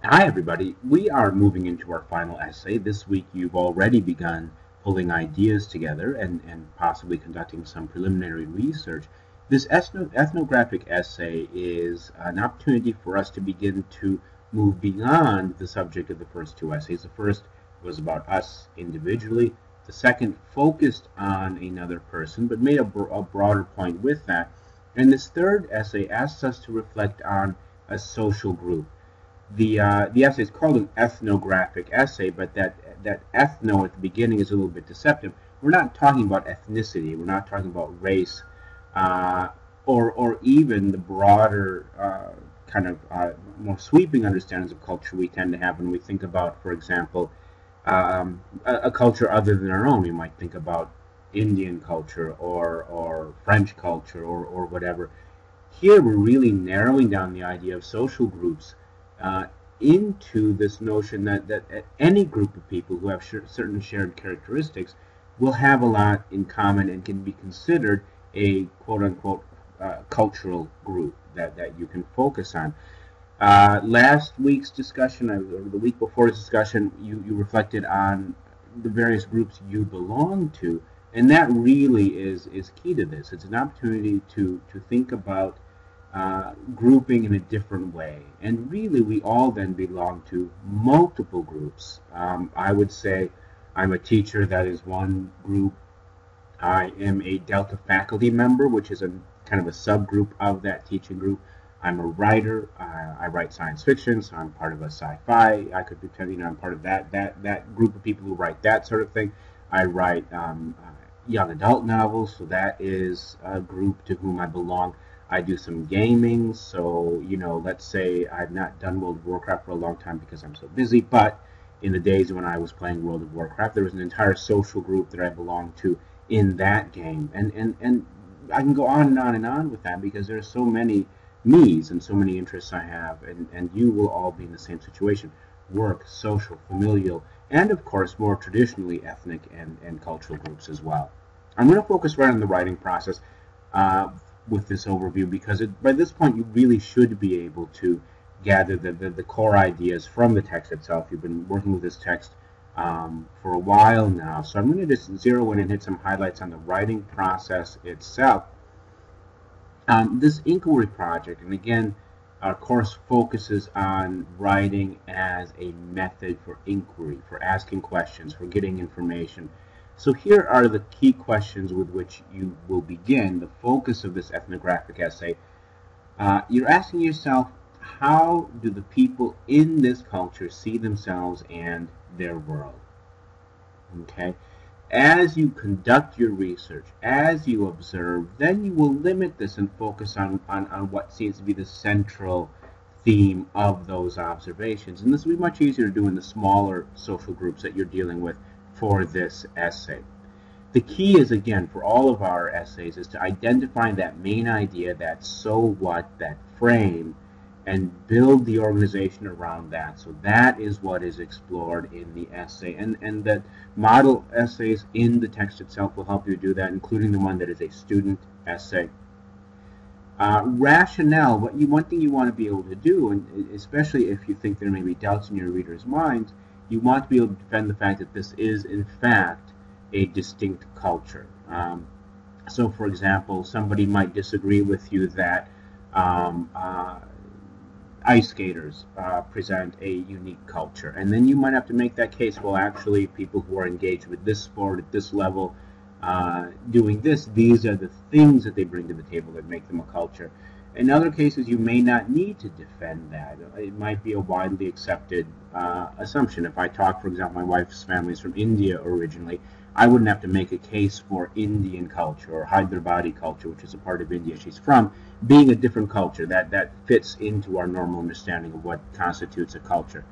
Hi, everybody. We are moving into our final essay. This week, you've already begun pulling ideas together and possibly conducting some preliminary research. This ethnographic essay is an opportunity for us to begin to move beyond the subject of the first two essays. The first was about us individually. The second focused on another person, but made a broader point with that. And this third essay asks us to reflect on a social group. The essay is called an ethnographic essay, but that ethno at the beginning is a little bit deceptive. We're not talking about ethnicity. We're not talking about race, uh, or even the broader more sweeping understandings of culture we tend to have when we think about, for example, a culture other than our own. We might think about Indian culture or French culture or whatever. Here we're really narrowing down the idea of social groups uh, into this notion that any group of people who have certain shared characteristics will have a lot in common and can be considered a quote-unquote cultural group that you can focus on. Last week's discussion, or the week before's discussion, you reflected on the various groups you belong to, and that really is key to this. It's an opportunity to think about grouping in a different way. And really, we all then belong to multiple groups. I would say I'm a teacher, that is one group. I am a Delta faculty member, which is a kind of a subgroup of that teaching group. I'm a writer. I write science fiction, so I'm part of a sci-fi. I could pretend, I'm part of that group of people who write that sort of thing. I write young adult novels, so that is a group to whom I belong. I do some gaming, so let's say I've not done World of Warcraft for a long time because I'm so busy, but in the days when I was playing World of Warcraft, there was an entire social group that I belonged to in that game, and I can go on and on and on with that because there are so many me's and so many interests I have, and you will all be in the same situation: work, social, familial, and of course more traditionally ethnic and cultural groups as well. I'm going to focus right on the writing process with this overview because by this point you really should be able to gather the core ideas from the text itself. You've been working with this text for a while now, so I'm going to just zero in and hit some highlights on the writing process itself. This inquiry project, and again, our course focuses on writing as a method for inquiry, for asking questions, for getting information. So here are the key questions with which you will begin the focus of this ethnographic essay. You're asking yourself, how do the people in this culture see themselves and their world? Okay. As you conduct your research, as you observe, then you will limit this and focus on what seems to be the central theme of those observations. And this will be much easier to do in the smaller social groups that you're dealing with for this essay. The key is, again, for all of our essays, is to identify that main idea, that so what, that frame, and build the organization around that. So that is what is explored in the essay. And that model essays in the text itself will help you do that, including the one that is a student essay. Rationale, one thing you want to be able to do, and especially if you think there may be doubts in your readers' minds, you want to be able to defend the fact that this is, in fact, a distinct culture. So, for example, somebody might disagree with you that ice skaters present a unique culture, and then you might have to make that case. Well, actually, people who are engaged with this sport at this level, doing this, these are the things that they bring to the table that make them a culture. In other cases, you may not need to defend that. It might be a widely accepted assumption. If I talk, for example, my wife's family is from India originally, I wouldn't have to make a case for Indian culture or Hyderabadi culture, which is a part of India she's from, being a different culture. That fits into our normal understanding of what constitutes a culture.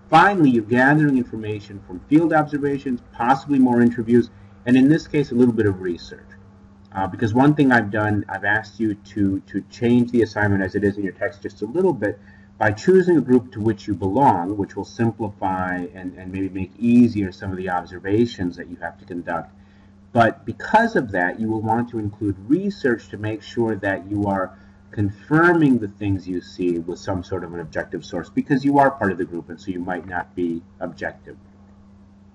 Finally, you're gathering information from field observations, possibly more interviews, and in this case, a little bit of research. Because one thing I've done, I've asked you to change the assignment as it is in your text just a little bit by choosing a group to which you belong, which will simplify and maybe make easier some of the observations that you have to conduct. But because of that, you will want to include research to make sure that you are confirming the things you see with some sort of an objective source, because you are part of the group and so you might not be objective.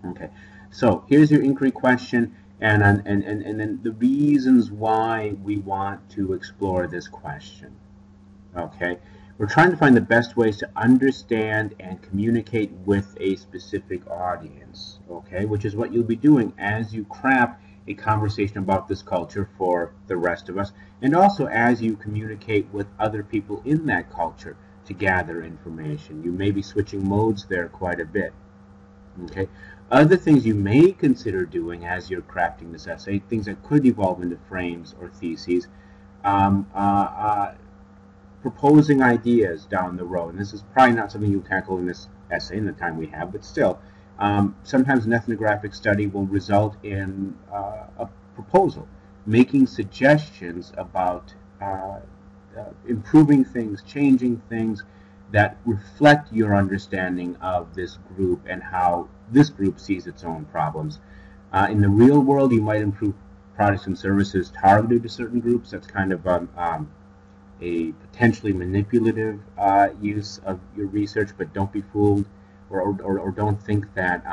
Okay, so here's your inquiry question, and then the reasons why we want to explore this question. Okay, we're trying to find the best ways to understand and communicate with a specific audience, okay, which is what you'll be doing as you craft a conversation about this culture for the rest of us, and also as you communicate with other people in that culture to gather information. You may be switching modes there quite a bit. Okay. Other things you may consider doing as you're crafting this essay, things that could evolve into frames or theses, proposing ideas down the road. And this is probably not something you'll tackle in this essay in the time we have, but still, sometimes an ethnographic study will result in a proposal, making suggestions about improving things, changing things that reflect your understanding of this group and how this group sees its own problems. In the real world, you might improve products and services targeted to certain groups. That's kind of a potentially manipulative use of your research, but don't be fooled, or don't think that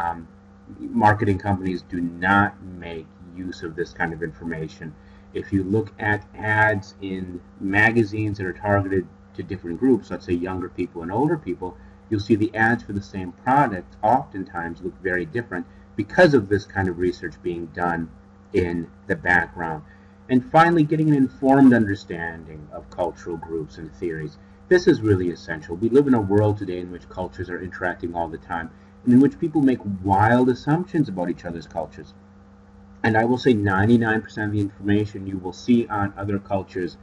marketing companies do not make use of this kind of information. If you look at ads in magazines that are targeted to different groups, let's say younger people and older people, you'll see the ads for the same product oftentimes look very different because of this kind of research being done in the background. And finally, getting an informed understanding of cultural groups and theories. This is really essential. We live in a world today in which cultures are interacting all the time, and in which people make wild assumptions about each other's cultures. And I will say 99% of the information you will see on other cultures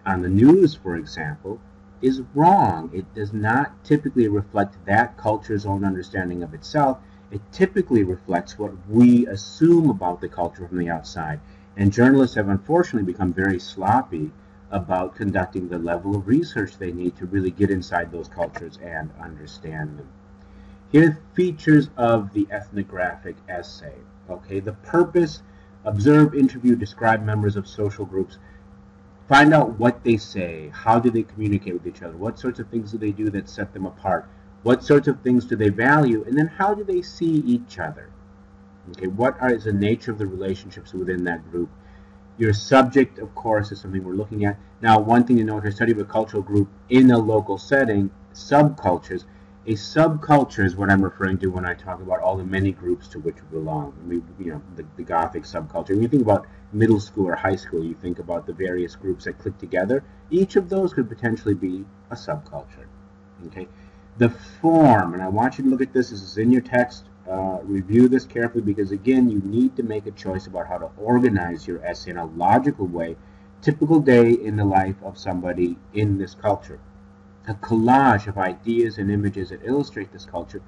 on the news, for example, is wrong. It does not typically reflect that culture's own understanding of itself. It typically reflects what we assume about the culture from the outside. And journalists have unfortunately become very sloppy about conducting the level of research they need to really get inside those cultures and understand them. Here are features of the ethnographic essay. Okay, the purpose: observe, interview, describe members of social groups. Find out what they say, how do they communicate with each other, what sorts of things do they do that set them apart, what sorts of things do they value, and then how do they see each other. Okay, what is the nature of the relationships within that group? Your subject, of course, is something we're looking at. Now, one thing to note here: study of a cultural group in a local setting, subcultures. A subculture is what I'm referring to when I talk about all the many groups to which we belong. The Gothic subculture. When you think about middle school or high school, you think about the various groups that click together. Each of those could potentially be a subculture. Okay, the form, and I want you to look at this. This is in your text. Review this carefully, because again, you need to make a choice about how to organize your essay in a logical way. Typical day in the life of somebody in this culture. A collage of ideas and images that illustrate this culture,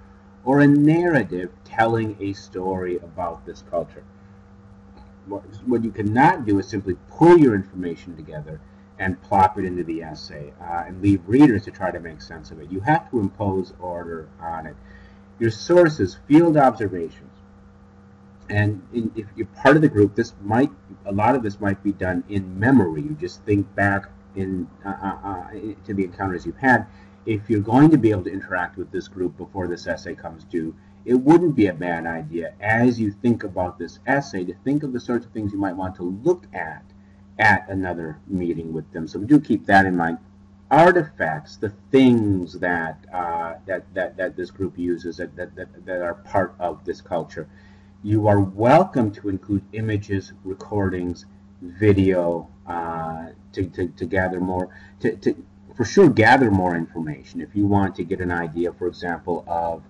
or a narrative telling a story about this culture. What you cannot do is simply pull your information together and plop it into the essay and leave readers to try to make sense of it. You have to impose order on it. Your sources: field observations. And if you're part of the group, a lot of this might be done in memory. You just think back to the encounters you've had. If you're going to be able to interact with this group before this essay comes due, it wouldn't be a bad idea, as you think about this essay, to think of the sorts of things you might want to look at another meeting with them. So do keep that in mind. Artifacts, the things that this group uses that are part of this culture. You are welcome to include images, recordings, video, to gather more, to for sure gather more information. If you want to get an idea, for example, of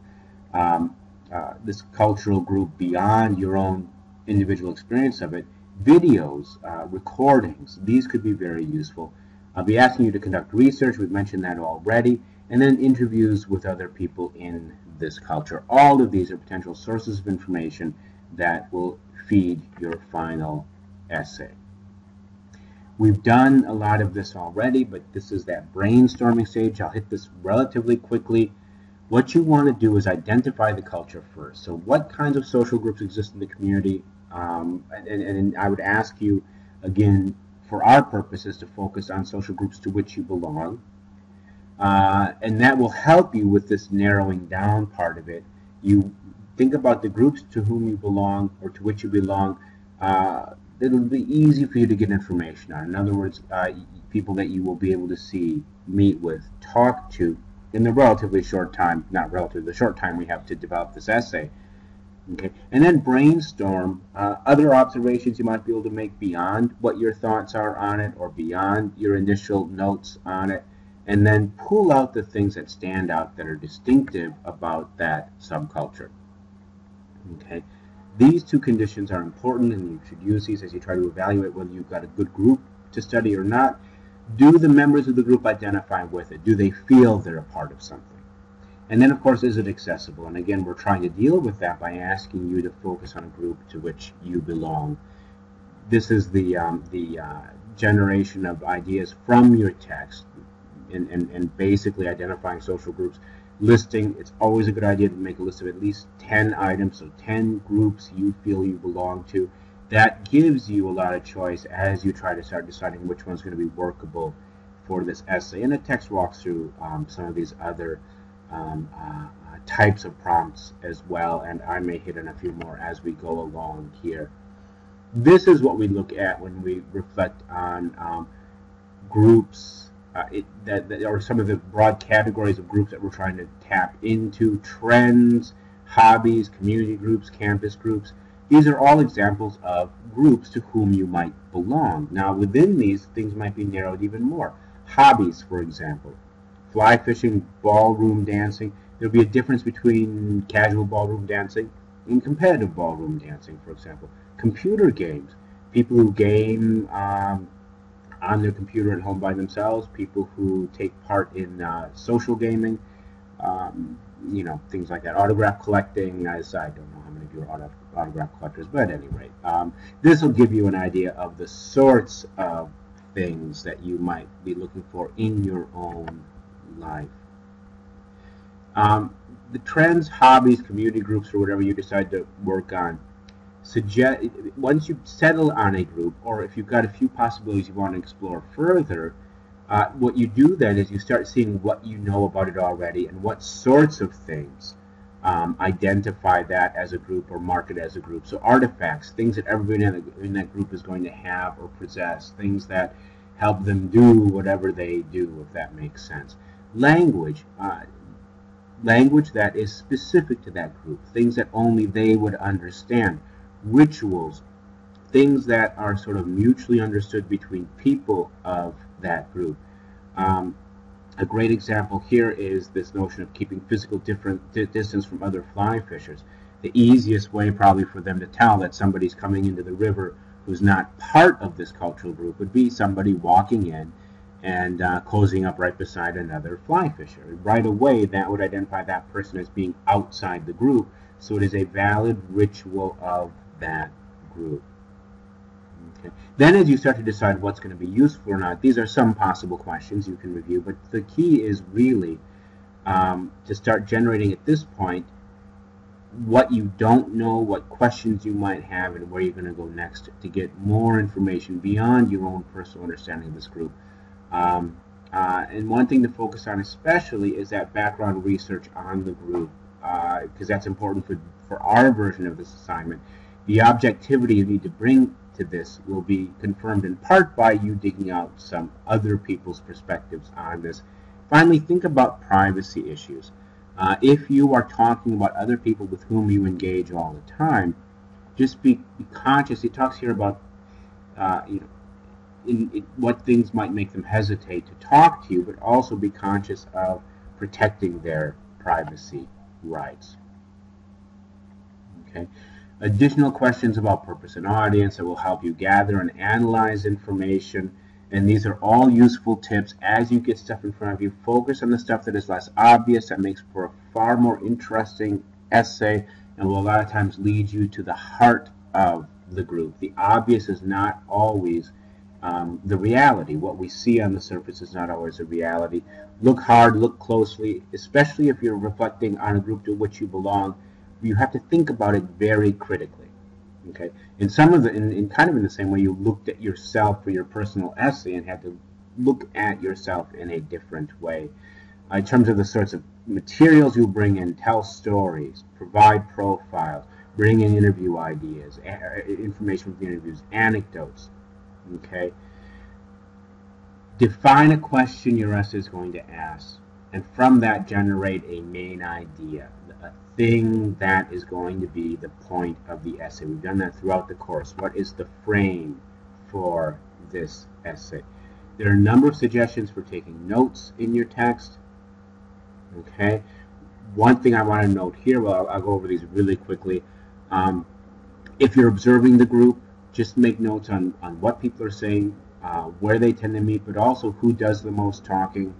this cultural group beyond your own individual experience of it, videos, recordings, these could be very useful. I'll be asking you to conduct research. We've mentioned that already. And then interviews with other people in this culture. All of these are potential sources of information that will feed your final essay. We've done a lot of this already, but this is that brainstorming stage. I'll hit this relatively quickly. What you want to do is identify the culture first. So what kinds of social groups exist in the community? And I would ask you, again, for our purposes, to focus on social groups to which you belong. And that will help you with this narrowing down part of it. You think about the groups to whom you belong or to which you belong. It'll be easy for you to get information on. In other words, people that you will be able to see, meet with, talk to in the relatively short time, not relatively, the short time we have to develop this essay. Okay, and then brainstorm other observations you might be able to make beyond what your thoughts are on it or beyond your initial notes on it, and then pull out the things that stand out that are distinctive about that subculture. Okay, these two conditions are important, and you should use these as you try to evaluate whether you've got a good group to study or not. Do the members of the group identify with it? Do they feel they're a part of something? And then, of course, is it accessible? And again, we're trying to deal with that by asking you to focus on a group to which you belong. This is the generation of ideas from your text and basically identifying social groups. Listing, it's always a good idea to make a list of at least 10 items, so 10 groups you feel you belong to. That gives you a lot of choice as you try to start deciding which one's going to be workable for this essay. And the text walks through some of these other types of prompts as well, and I may hit on a few more as we go along here. This is what we look at when we reflect on groups, that are some of the broad categories of groups that we're trying to tap into: trends, hobbies, community groups, campus groups. These are all examples of groups to whom you might belong. Now, within these, things might be narrowed even more. Hobbies, for example. Fly fishing, ballroom dancing. There'll be a difference between casual ballroom dancing and competitive ballroom dancing, for example. Computer games. People who game on their computer at home by themselves. People who take part in social gaming. You know, things like that. Autograph collecting. As I don't know how many of you are autograph collectors, but at any rate, this will give you an idea of the sorts of things that you might be looking for in your own life. The trends, hobbies, community groups, or whatever you decide to work on, once you settle on a group, or if you've got a few possibilities you want to explore further, what you do then is you start seeing what you know about it already and what sorts of things identify that as a group or mark it as a group. So artifacts, things that everybody in that group is going to have or possess, things that help them do whatever they do, if that makes sense. Language, language that is specific to that group, things that only they would understand. Rituals, things that are sort of mutually understood between people of that group. A great example here is this notion of keeping physical distance from other fly fishers. The easiest way probably for them to tell that somebody's coming into the river who's not part of this cultural group would be somebody walking in and cozying up right beside another fly fisher. Right away, that would identify that person as being outside the group, so it is a valid ritual of that group. Okay. Then as you start to decide what's going to be useful or not, these are some possible questions you can review, but the key is really to start generating at this point what you don't know, what questions you might have, and where you're going to go next to get more information beyond your own personal understanding of this group. And one thing to focus on especially is that background research on the group, because that's important for our version of this assignment. The objectivity you need to bring to this will be confirmed in part by you digging out some other people's perspectives on this. Finally, think about privacy issues. If you are talking about other people with whom you engage all the time, just be conscious. He talks here about what things might make them hesitate to talk to you, but also be conscious of protecting their privacy rights. Okay. Additional questions about purpose and audience that will help you gather and analyze information. And these are all useful tips as you get stuff in front of you. Focus on the stuff that is less obvious, that makes for a far more interesting essay, and will a lot of times lead you to the heart of the group. The obvious is not always the reality. What we see on the surface is not always a reality. Look hard, look closely, especially if you're reflecting on a group to which you belong. You have to think about it very critically. Okay, in some of the, in kind of in the same way you looked at yourself for your personal essay and had to look at yourself in a different way. In terms of the sorts of materials you bring in, tell stories, provide profiles, bring in interview ideas, information from the interviews, anecdotes. Okay, define a question your essay is going to ask, and from that generate a main idea, a thing that is going to be the point of the essay. We've done that throughout the course. What is the frame for this essay? There are a number of suggestions for taking notes in your text. Okay. One thing I want to note here, well, I'll go over these really quickly. If you're observing the group, just make notes on what people are saying, where they tend to meet, but also who does the most talking,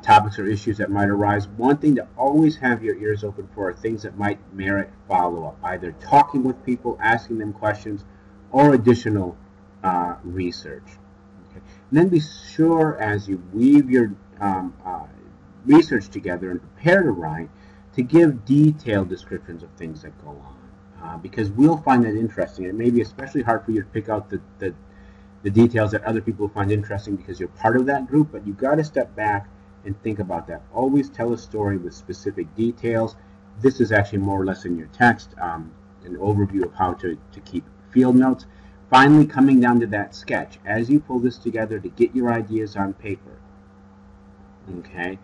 topics or issues that might arise. One thing to always have your ears open for are things that might merit follow-up, either talking with people, asking them questions, or additional research. Okay. And then be sure as you weave your research together and prepare to write, to give detailed descriptions of things that go on, because we'll find that interesting. It may be especially hard for you to pick out the details that other people find interesting because you're part of that group, but you've got to step back and think about that. Always tell a story with specific details. This is actually more or less in your text, an overview of how to keep field notes. Finally, coming down to that sketch, as you pull this together to get your ideas on paper. Okay.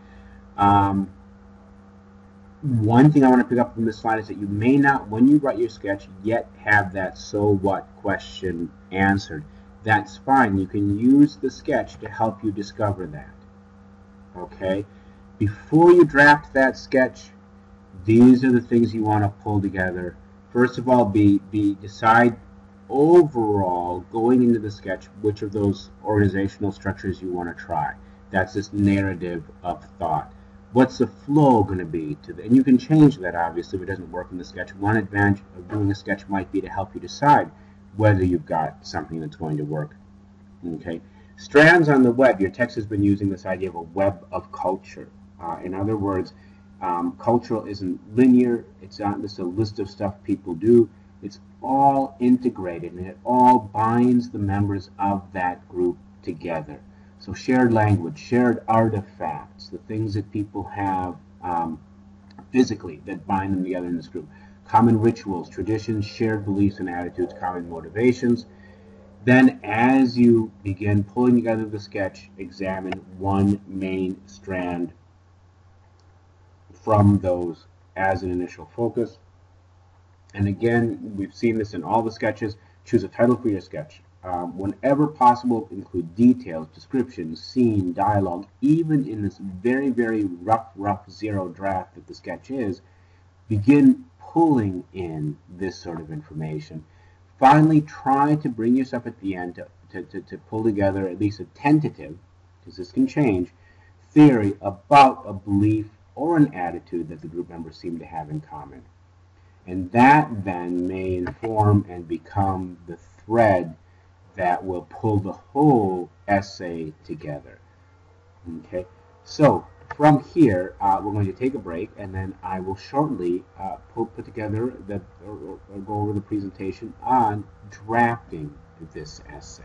One thing I want to pick up from this slide is that you may not, when you write your sketch, yet have that so what question answered. That's fine. You can use the sketch to help you discover that. Okay? Before you draft that sketch, these are the things you want to pull together. First of all, decide overall, going into the sketch, which of those organizational structures you want to try. That's this narrative of thought. What's the flow going to be to and you can change that, obviously, if it doesn't work in the sketch. One advantage of doing a sketch might be to help you decide whether you've got something that's going to work. Okay. Strands on the web. Your text has been using this idea of a web of culture. In other words, cultural isn't linear. It's not just a list of stuff people do. It's all integrated, and it all binds the members of that group together. So shared language, shared artifacts, the things that people have physically that bind them together in this group. Common rituals, traditions, shared beliefs and attitudes, common motivations. Then as you begin pulling together the sketch, examine one main strand from those as an initial focus. And again, we've seen this in all the sketches. Choose a title for your sketch. Whenever possible, include details, descriptions, scene, dialogue, even in this very, very rough zero draft that the sketch is. Begin pulling in this sort of information. Finally, try to bring yourself at the end to pull together at least a tentative, because this can change, theory about a belief or an attitude that the group members seem to have in common. And that then may inform and become the thread that will pull the whole essay together. Okay, so from here, we're going to take a break, and then I will shortly put together or go over the presentation on drafting this essay.